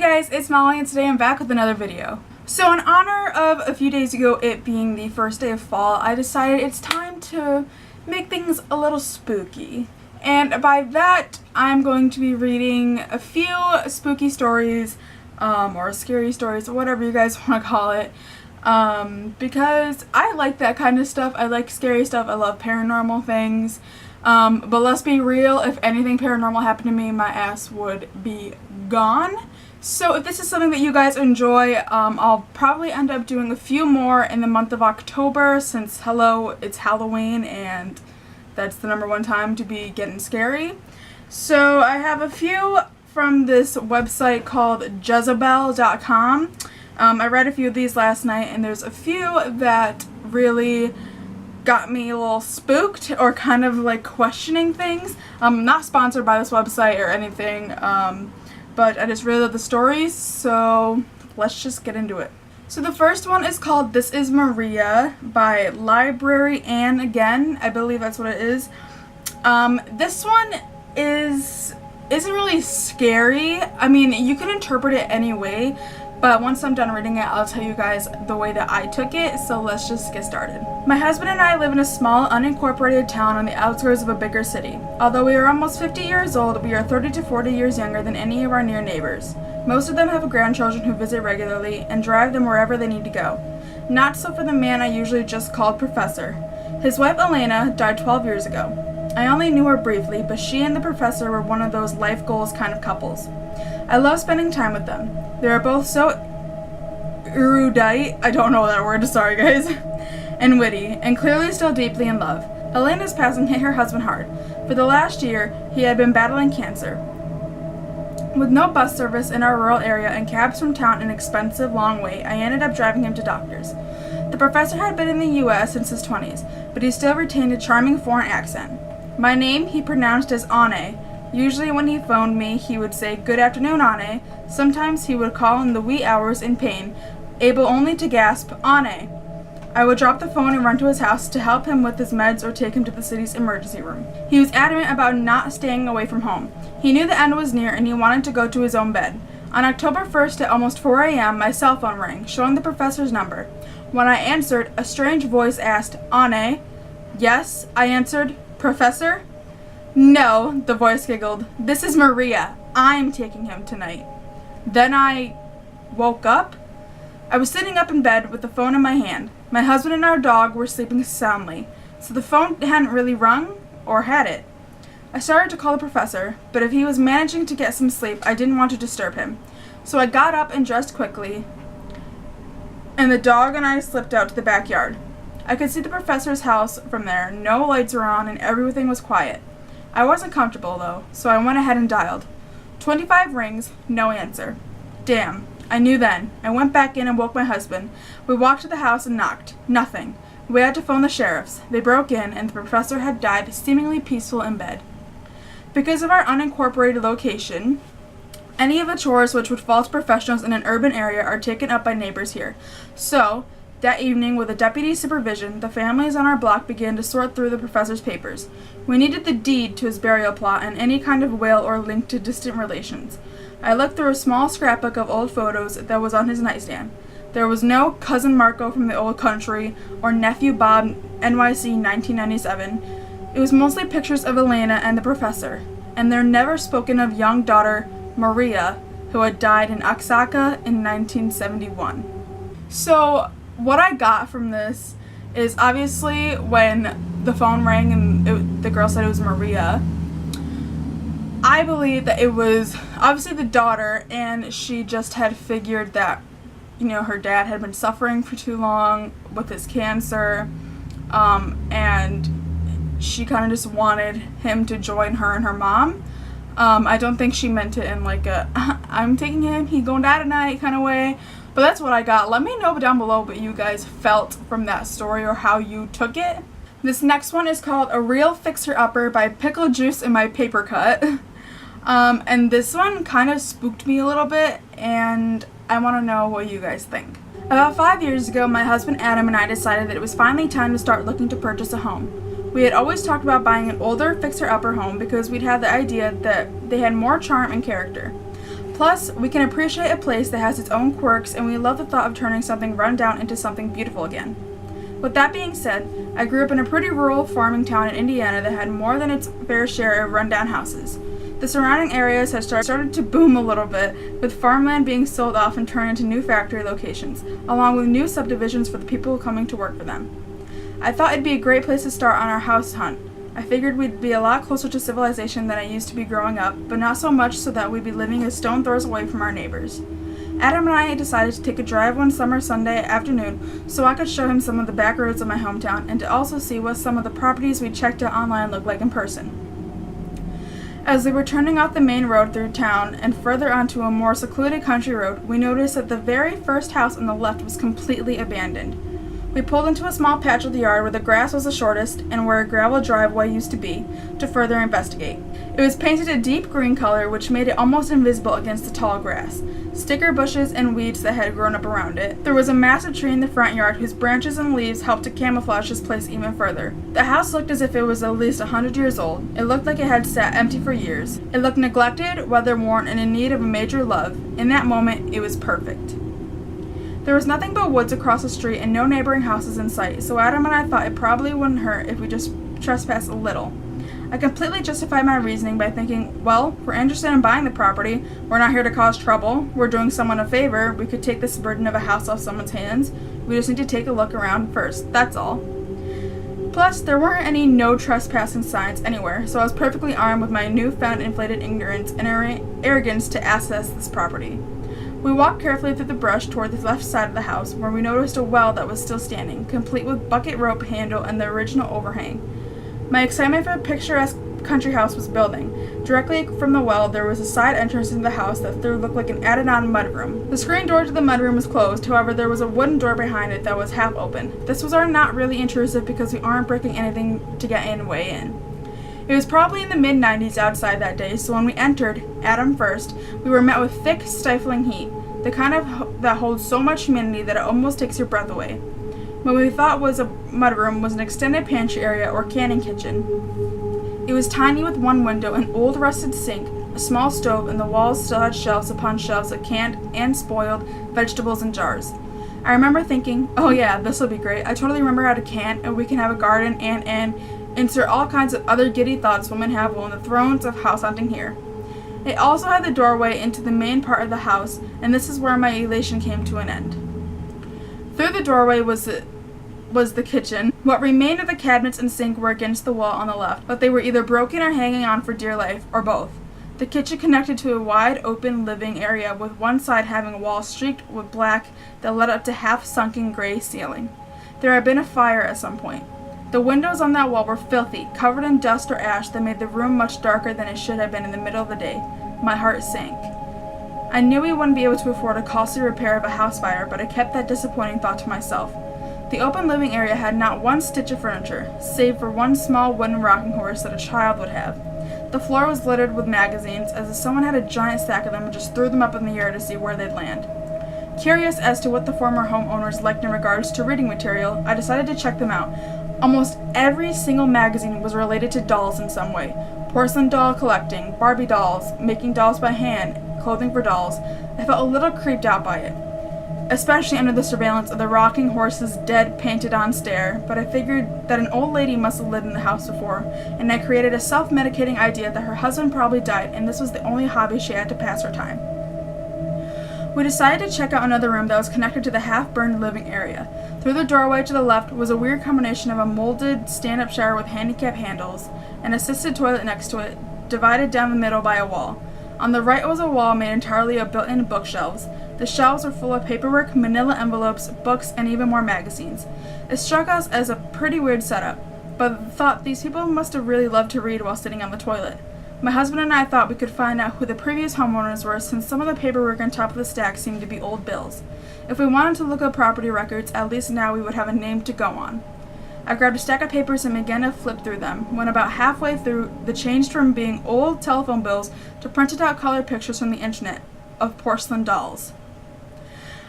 guys, it's Molly and today I'm back with another video. So in honor of a few days ago it being the first day of fall, I decided it's time to make things a little spooky. And by that, I'm going to be reading a few spooky stories, or scary stories, or whatever you guys want to call it. Because I like that kind of stuff. I like scary stuff. I love paranormal things. But let's be real, if anything paranormal happened to me, my ass would be gone. So if this is something that you guys enjoy, I'll probably end up doing a few more in the month of October since, hello, it's Halloween and that's the #1 time to be getting scary. So I have a few from this website called Jezebel.com. I read a few of these last night and there's a few that really got me a little spooked or kind of like questioning things. I'm not sponsored by this website or anything, but I just really love the stories, so let's just get into it. So the first one is called This Is Maria by Library Ann Again. I believe that's what it is. This one isn't really scary. I mean, you can interpret it any way, but once I'm done reading it, I'll tell you guys the way that I took it, so let's just get started. My husband and I live in a small, unincorporated town on the outskirts of a bigger city. Although we are almost 50 years old, we are 30 to 40 years younger than any of our near neighbors. Most of them have grandchildren who visit regularly and drive them wherever they need to go. Not so for the man I usually just called Professor. His wife Elena died 12 years ago. I only knew her briefly, but she and the professor were one of those life goals kind of couples. I love spending time with them. They are both so erudite, I don't know that word, sorry guys, and witty, and clearly still deeply in love. Elena's passing hit her husband hard. For the last year, he had been battling cancer. With no bus service in our rural area and cabs from town an expensive, long wait, I ended up driving him to doctors. The professor had been in the U.S. since his 20s, but he still retained a charming foreign accent. My name he pronounced as Anne. Usually when he phoned me, he would say, "Good afternoon, Anne." Sometimes he would call in the wee hours in pain, able only to gasp, "Anne." I would drop the phone and run to his house to help him with his meds or take him to the city's emergency room. He was adamant about not staying away from home. He knew the end was near and he wanted to go to his own bed. On October 1st at almost 4 a.m., my cell phone rang, showing the professor's number. When I answered, a strange voice asked, "Anne?" "Yes," I answered. "Professor?" "No," the voice giggled. "This is Maria. I'm taking him tonight." Then I woke up. I was sitting up in bed with the phone in my hand. My husband and our dog were sleeping soundly, so the phone hadn't really rung, or had it. I started to call the professor, but if he was managing to get some sleep, I didn't want to disturb him. So I got up and dressed quickly, and the dog and I slipped out to the backyard. I could see the professor's house from there. No lights were on and everything was quiet. I wasn't comfortable though, so I went ahead and dialed. 25 rings, no answer. Damn, I knew then. I went back in and woke my husband. We walked to the house and knocked. Nothing. We had to phone the sheriffs. They broke in and the professor had died seemingly peaceful in bed. Because of our unincorporated location, any of the chores which would fall to professionals in an urban area are taken up by neighbors here. So, that evening, with a deputy's supervision, the families on our block began to sort through the professor's papers. We needed the deed to his burial plot and any kind of will or link to distant relations. I looked through a small scrapbook of old photos that was on his nightstand. There was no Cousin Marco from the old country or Nephew Bob NYC 1997. It was mostly pictures of Elena and the professor, and their never spoken of young daughter, Maria, who had died in Oaxaca in 1971. So, what I got from this is obviously when the phone rang and the girl said it was Maria, I believe that it was obviously the daughter and she just had figured that, you know, her dad had been suffering for too long with his cancer, and she kind of just wanted him to join her and her mom. I don't think she meant it in like a, I'm taking him, he gonna die tonight kind of way. But that's what I got. Let me know down below what you guys felt from that story or how you took it. This next one is called A Real Fixer-Upper by Pickle Juice in My Paper Cut. And this one kind of spooked me a little bit, and I want to know what you guys think. About 5 years ago, my husband Adam and I decided that it was finally time to start looking to purchase a home. We had always talked about buying an older fixer-upper home because we'd had the idea that they had more charm and character. Plus, we can appreciate a place that has its own quirks, and we love the thought of turning something run down into something beautiful again. With that being said, I grew up in a pretty rural farming town in Indiana that had more than its fair share of rundown houses. The surrounding areas had started to boom a little bit, with farmland being sold off and turned into new factory locations, along with new subdivisions for the people coming to work for them. I thought it'd be a great place to start on our house hunt. I figured we'd be a lot closer to civilization than I used to be growing up, but not so much so that we'd be living a stone throws away from our neighbors. Adam and I decided to take a drive one summer Sunday afternoon so I could show him some of the back roads of my hometown and to also see what some of the properties we checked out online looked like in person. As we were turning off the main road through town and further onto a more secluded country road, we noticed that the very first house on the left was completely abandoned. We pulled into a small patch of the yard where the grass was the shortest and where a gravel driveway used to be, to further investigate. It was painted a deep green color, which made it almost invisible against the tall grass, sticker bushes, and weeds that had grown up around it. There was a massive tree in the front yard whose branches and leaves helped to camouflage this place even further. The house looked as if it was at least 100 years old. It looked like it had sat empty for years. It looked neglected, weather-worn, and in need of a major love. In that moment, it was perfect. There was nothing but woods across the street and no neighboring houses in sight, so Adam and I thought it probably wouldn't hurt if we just trespassed a little. I completely justified my reasoning by thinking, well, we're interested in buying the property, we're not here to cause trouble, we're doing someone a favor, we could take this burden of a house off someone's hands, we just need to take a look around first, that's all. Plus, there weren't any no trespassing signs anywhere, so I was perfectly armed with my newfound inflated ignorance and arrogance to access this property. We walked carefully through the brush toward the left side of the house, where we noticed a well that was still standing, complete with bucket rope handle and the original overhang. My excitement for a picturesque country house was building. Directly from the well, there was a side entrance into the house that looked like an added-on mudroom. The screen door to the mudroom was closed, however, there was a wooden door behind it that was half open. This was our not really intrusive because we aren't breaking anything to get way in. It was probably in the mid-90s outside that day, so when we entered, Adam first, we were met with thick, stifling heat, the kind that holds so much humidity that it almost takes your breath away. What we thought was a mudroom was an extended pantry area or canning kitchen. It was tiny with one window, an old rusted sink, a small stove, and the walls still had shelves upon shelves of canned and spoiled vegetables and jars. I remember thinking, oh yeah, this'll be great. I totally remember how to can, and we can have a garden and insert all kinds of other giddy thoughts women have while in the thrones of house hunting here. It also had the doorway into the main part of the house, and this is where my elation came to an end. Through the doorway was the kitchen. What remained of the cabinets and sink were against the wall on the left, but they were either broken or hanging on for dear life, or both. The kitchen connected to a wide open living area with one side having a wall streaked with black that led up to half-sunken gray ceiling. There had been a fire at some point. The windows on that wall were filthy, covered in dust or ash that made the room much darker than it should have been in the middle of the day. My heart sank. I knew we wouldn't be able to afford a costly repair of a house fire, but I kept that disappointing thought to myself. The open living area had not one stitch of furniture, save for one small wooden rocking horse that a child would have. The floor was littered with magazines, as if someone had a giant stack of them and just threw them up in the air to see where they'd land. Curious as to what the former homeowners liked in regards to reading material, I decided to check them out. Almost every single magazine was related to dolls in some way. Porcelain doll collecting, Barbie dolls, making dolls by hand, clothing for dolls. I felt a little creeped out by it, especially under the surveillance of the rocking horse's dead painted-on stare, but I figured that an old lady must have lived in the house before, and I created a self-medicating idea that her husband probably died and this was the only hobby she had to pass her time. We decided to check out another room that was connected to the half-burned living area. Through the doorway to the left was a weird combination of a molded stand-up shower with handicap handles, an assisted toilet next to it, divided down the middle by a wall. On the right was a wall made entirely of built-in bookshelves. The shelves were full of paperwork, manila envelopes, books, and even more magazines. It struck us as a pretty weird setup, but thought these people must have really loved to read while sitting on the toilet. My husband and I thought we could find out who the previous homeowners were, since some of the paperwork on top of the stack seemed to be old bills. If we wanted to look up property records, at least now we would have a name to go on. I grabbed a stack of papers and began to flip through them. When about halfway through, they changed from being old telephone bills to printed out colored pictures from the internet of porcelain dolls.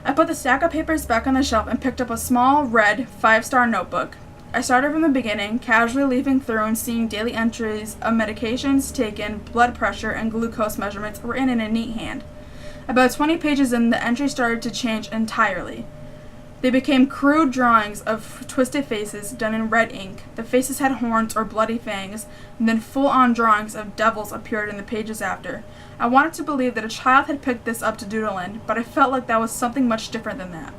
I put the stack of papers back on the shelf and picked up a small, red, 5-star notebook. I started from the beginning, casually leafing through and seeing daily entries of medications taken, blood pressure, and glucose measurements written in a neat hand. About 20 pages in, the entry started to change entirely. They became crude drawings of twisted faces done in red ink. The faces had horns or bloody fangs, and then full-on drawings of devils appeared in the pages after. I wanted to believe that a child had picked this up to doodle in, but I felt like that was something much different than that.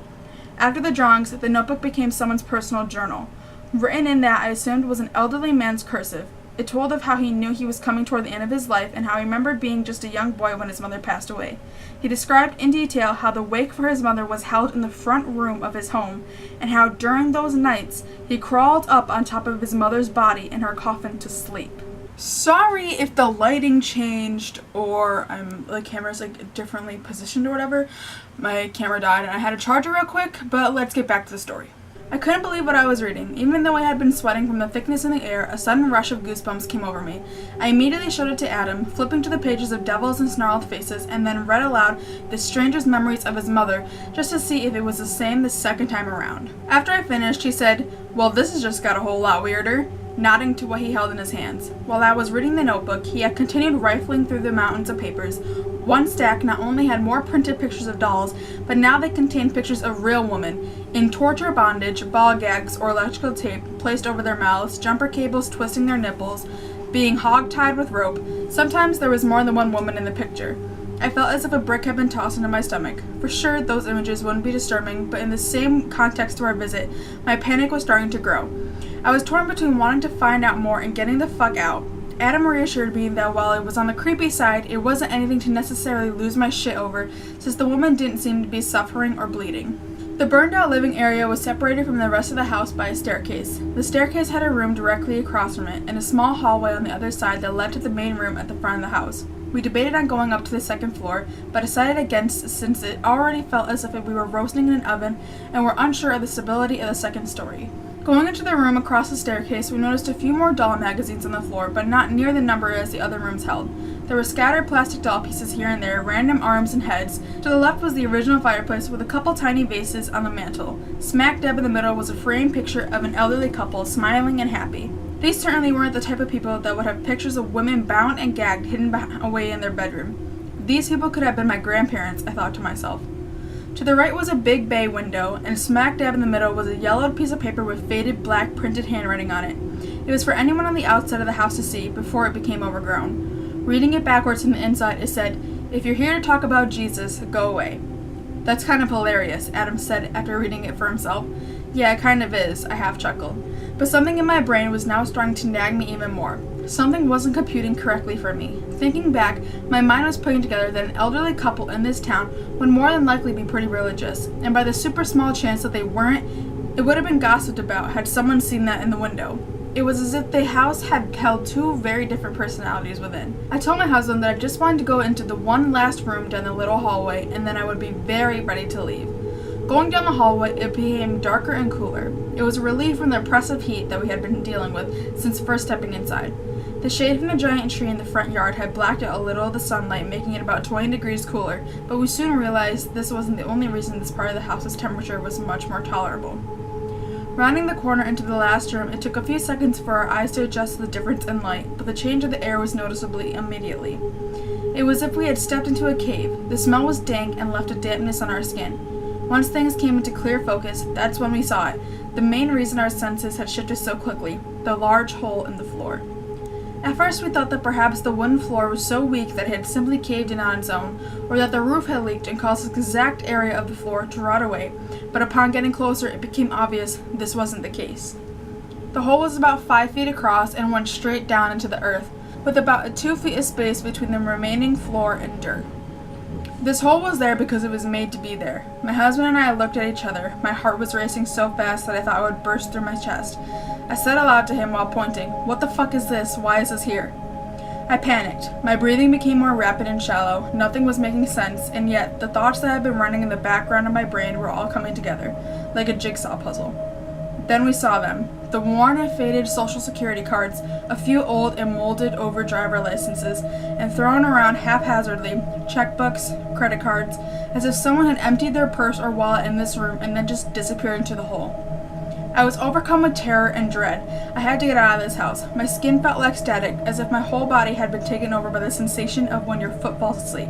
After the drawings, the notebook became someone's personal journal. Written in that, I assumed was an elderly man's cursive. It told of how he knew he was coming toward the end of his life and how he remembered being just a young boy when his mother passed away. He described in detail how the wake for his mother was held in the front room of his home and how during those nights he crawled up on top of his mother's body in her coffin to sleep. Sorry if the lighting changed or the camera's differently positioned or whatever. My camera died and I had to charge it real quick, but let's get back to the story. I couldn't believe what I was reading. Even though I had been sweating from the thickness in the air, a sudden rush of goosebumps came over me. I immediately showed it to Adam, flipping to the pages of devils and snarled faces, and then read aloud the stranger's memories of his mother, just to see if it was the same the second time around. After I finished, he said, "Well, this has just got a whole lot weirder," nodding to what he held in his hands. While I was reading the notebook, he had continued rifling through the mountains of papers. One stack not only had more printed pictures of dolls, but now they contained pictures of real women, in torture bondage, ball gags, or electrical tape placed over their mouths, jumper cables twisting their nipples, being hog-tied with rope. Sometimes there was more than one woman in the picture. I felt as if a brick had been tossed into my stomach. For sure, those images wouldn't be disturbing, but in the same context to our visit, my panic was starting to grow. I was torn between wanting to find out more and getting the fuck out. Adam reassured me that while it was on the creepy side, it wasn't anything to necessarily lose my shit over, since the woman didn't seem to be suffering or bleeding. The burned-out living area was separated from the rest of the house by a staircase. The staircase had a room directly across from it, and a small hallway on the other side that led to the main room at the front of the house. We debated on going up to the second floor, but decided against since it already felt as if we were roasting in an oven and were unsure of the stability of the second story. Going into the room across the staircase, we noticed a few more doll magazines on the floor, but not near the number as the other rooms held. There were scattered plastic doll pieces here and there, random arms and heads. To the left was the original fireplace with a couple tiny vases on the mantel. Smack dab in the middle was a framed picture of an elderly couple, smiling and happy. These certainly weren't the type of people that would have pictures of women bound and gagged hidden away in their bedroom. These people could have been my grandparents, I thought to myself. To the right was a big bay window, and smack dab in the middle was a yellowed piece of paper with faded black printed handwriting on it. It was for anyone on the outside of the house to see before it became overgrown. Reading it backwards from the inside, it said, "If you're here to talk about Jesus, go away." "That's kind of hilarious," Adam said after reading it for himself. "Yeah, it kind of is," I half chuckled. But something in my brain was now starting to nag me even more. Something wasn't computing correctly for me. Thinking back, my mind was putting together that an elderly couple in this town would more than likely be pretty religious, and by the super small chance that they weren't, it would have been gossiped about had someone seen that in the window. It was as if the house had held two very different personalities within. I told my husband that I just wanted to go into the one last room down the little hallway, and then I would be very ready to leave. Going down the hallway, it became darker and cooler. It was a relief from the oppressive heat that we had been dealing with since first stepping inside. The shade from the giant tree in the front yard had blacked out a little of the sunlight, making it about 20 degrees cooler, but we soon realized this wasn't the only reason this part of the house's temperature was much more tolerable. Rounding the corner into the last room, it took a few seconds for our eyes to adjust to the difference in light, but the change of the air was noticeably immediately. It was as if we had stepped into a cave. The smell was dank and left a dampness on our skin. Once things came into clear focus, that's when we saw it. The main reason our senses had shifted so quickly, the large hole in the floor. At first we thought that perhaps the wooden floor was so weak that it had simply caved in on its own, or that the roof had leaked and caused the exact area of the floor to rot away, but upon getting closer it became obvious this wasn't the case. The hole was about 5 feet across and went straight down into the earth, with about 2 feet of space between the remaining floor and dirt. This hole was there because it was made to be there. My husband and I looked at each other. My heart was racing so fast that I thought it would burst through my chest. I said aloud to him while pointing, "What the fuck is this? Why is this here?" I panicked. My breathing became more rapid and shallow. Nothing was making sense, and yet the thoughts that had been running in the background of my brain were all coming together, like a jigsaw puzzle. Then we saw them. The worn and faded social security cards, a few old and molded over driver licenses, and thrown around haphazardly, checkbooks, credit cards, as if someone had emptied their purse or wallet in this room and then just disappeared into the hole. I was overcome with terror and dread. I had to get out of this house. My skin felt like static, as if my whole body had been taken over by the sensation of when your foot falls asleep.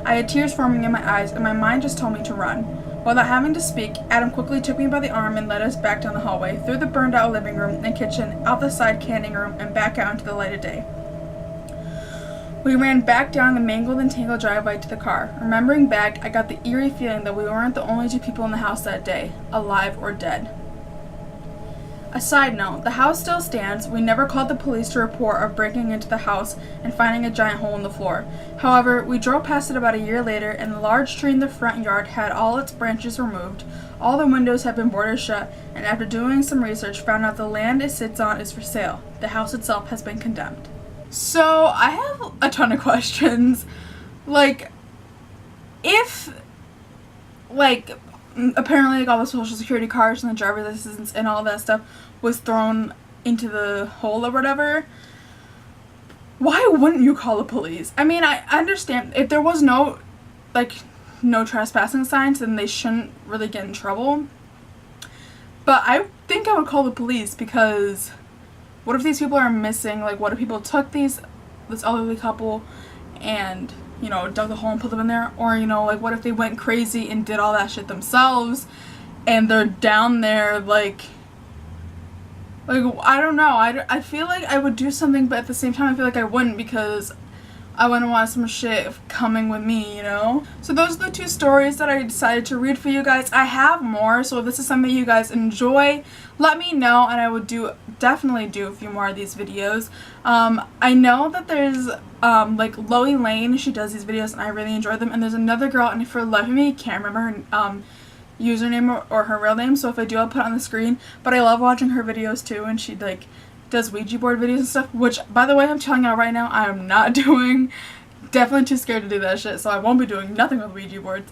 I had tears forming in my eyes, and my mind just told me to run. Without having to speak, Adam quickly took me by the arm and led us back down the hallway, through the burned-out living room and kitchen, out the side canning room, and back out into the light of day. We ran back down the mangled and tangled driveway to the car. Remembering back, I got the eerie feeling that we weren't the only two people in the house that day, alive or dead. A side note, the house still stands. We never called the police to report of breaking into the house and finding a giant hole in the floor. However, we drove past it about a year later, and the large tree in the front yard had all its branches removed, all the windows had been boarded shut, and after doing some research, found out the land it sits on is for sale. The house itself has been condemned. So, I have a ton of questions. Like, if, like, apparently like all the social security cards and the driver's license and all that stuff was thrown into the hole or whatever, why wouldn't you call the police? I mean, I understand if there was no trespassing signs, then they shouldn't really get in trouble. But I think I would call the police, because what if these people are missing? Like, what if people took this elderly couple and, you know, dug the hole and put them in there? Or, you know, like, what if they went crazy and did all that shit themselves and they're down there, like I don't know. I feel like I would do something, but at the same time I feel like I wouldn't, because I wouldn't want some shit coming with me, you know? So those are the two stories that I decided to read for you guys. I have more, so if this is something you guys enjoy, let me know, and I would definitely do a few more of these videos. I know that there's like Loey Lane, she does these videos and I really enjoy them, and there's another girl, and for the life of me I can't remember her username or her real name, so if I do I'll put it on the screen. But I love watching her videos too, and she like does Ouija board videos and stuff, which, by the way, I'm telling you right now, I am not doing. Definitely too scared to do that shit, so I won't be doing nothing with Ouija boards.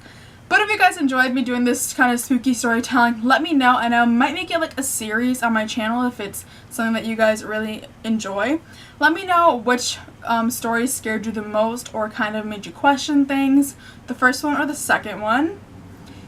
But if you guys enjoyed me doing this kind of spooky storytelling, let me know, and I might make it like a series on my channel if it's something that you guys really enjoy. Let me know which stories scared you the most or kind of made you question things, the first one or the second one.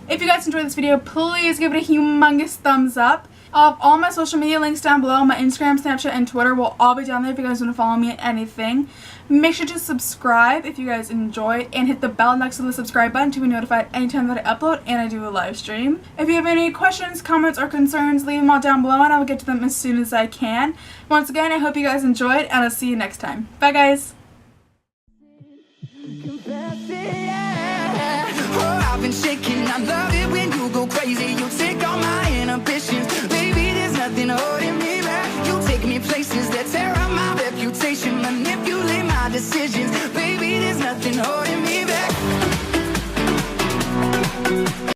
If you guys enjoyed this video, please give it a humongous thumbs up. All my social media links down below. My Instagram, Snapchat, and Twitter will all be down there if you guys want to follow me at anything. Make sure to subscribe if you guys enjoyed, and hit the bell next to the subscribe button to be notified anytime that I upload and I do a live stream. If you have any questions, comments, or concerns, leave them all down below and I will get to them as soon as I can. Once again, I hope you guys enjoyed, and I'll see you next time. Bye, guys! I've been shaking, I love it when you go crazy. You take all my inhibitions, baby, there's nothing holding me back. You take me places that tear up my reputation, manipulate my decisions, baby, there's nothing holding me back.